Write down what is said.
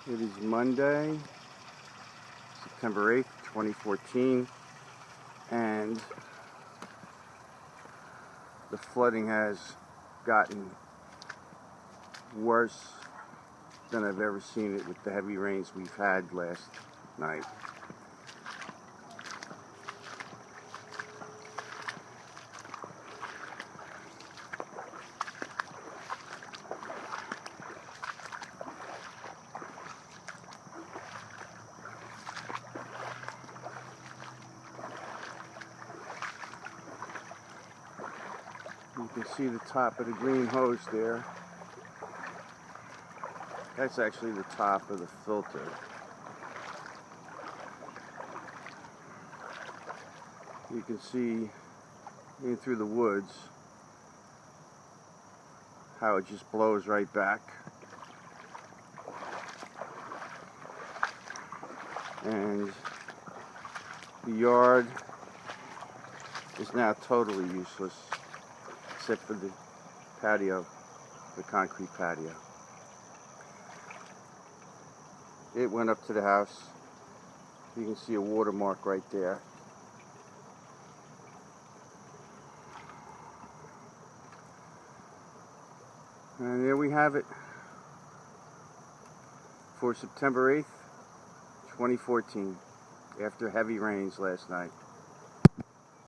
It is Monday, September 8th, 2014, and the flooding has gotten worse than I've ever seen it with the heavy rains we've had last night. You can see the top of the green hose there. That's actually the top of the filter. You can see in through the woods how it just blows right back. And the yard is now totally useless, except for the patio, the concrete patio. It went up to the house. You can see a watermark right there. And there we have it for September 8th, 2014, after heavy rains last night.